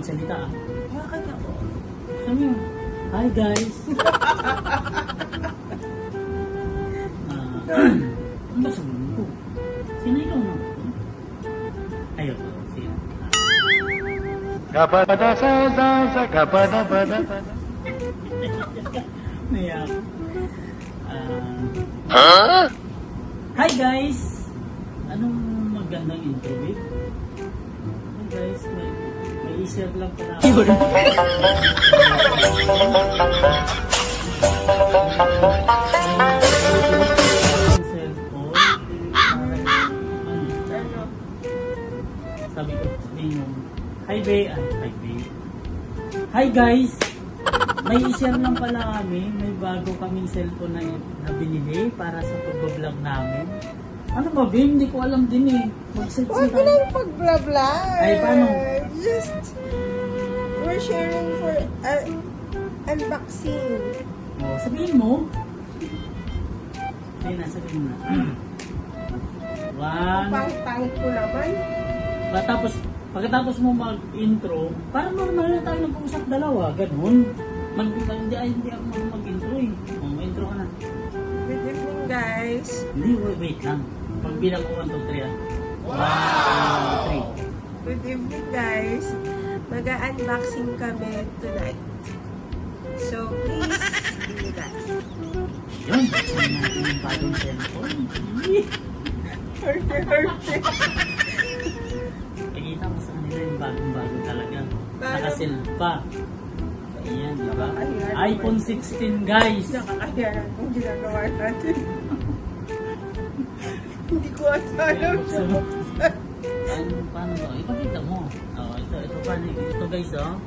magsalita ah. Bakit ako? Sabi mo, hi guys! Ano ba sabihin ko? Sino ikaw na? Ayaw ko. Sino? Nayak. Hi guys! Anong magandang intro, babe? Hi guys, may i-share lang pala ako. Sabi ko, hi babe, hi babe. Hi guys! May i-share lang pala kami, may bago kaming cellphone na binili para sa pag-vlog namin. Ano ba babe? Hindi ko alam din eh. Huwag lang pag-vlog. Ay, paano? Just, we're sharing for unboxing. Oh, sabihin mo. Ayun na, sabihin mo na. One. Pangit ko naman. Pagkatapos mo mag-intro, parang normal na tayo nag-uusap dalawa, ganun. Hindi ako mag-intro eh. Intro ka na. Good evening guys. Hindi, wait lang. Pagbilang ko 1, 2, 3 ah. 1, 2, 3. Good evening guys. Mag-unboxing kami tonight. So please, give me that. Yun, buksan natin yung bagong cellphone. Hurte. Nakikita mo sa kanila yung bagong-bago talaga. Nakasil pa. Ayan, diba? iPhone 16 guys. Nakakahiyaran kung ginagawa natin. Hindi ko alam siya. Paano ba? Ipakita mo. Oh, ito guys oh.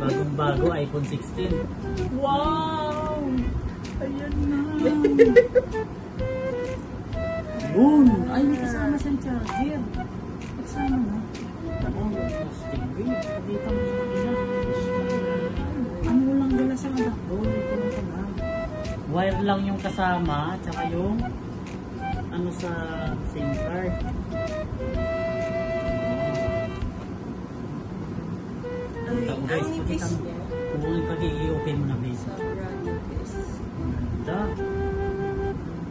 Bagong-bago iPhone 16. Wow! Ayan na. Boom! Ay, may kasama siyang charger. Kasama na. Oh, plastic bin. Pakita mo sa kanila. Ano lang gala sa anak ko? Ito lang pala. Wire lang yung kasama, tsaka yung ano sa SIM card. Ang nipis niya. Kung ipag-i-open mo na base. Sobrang nipis. Ganda.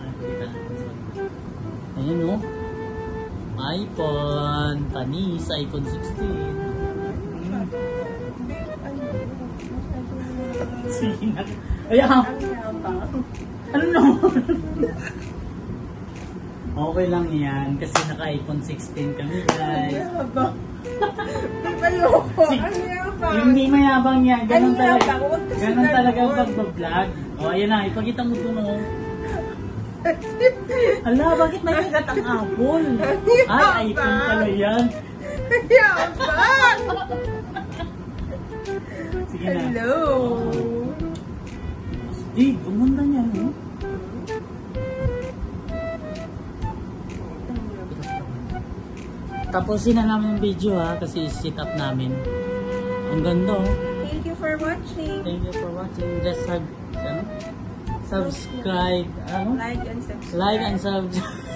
Ay, pakita natin sa kanila. Ayan o. iPhone. Tanis. iPhone 16. Sige na. Ayan. Ano naman? Okay lang yan. Kasi naka-iPhone 16 kami guys. Di ba loko? Hindi mayabang yan. Ganun talaga. Ganun Ganun talaga ang pag-vlog. O ayan na. Ipakita mo ito no. Ala, bakit may kagat ang apple? Ay, iPhone pala yan. Sige na. Hello. Di, gumanda niya, no? Tapusin na namin yung video ha, kasi sit up namin. Ang ganda oh. Thank you for watching. Thank you for watching. Just subscribe. Like and subscribe. Like and subscribe.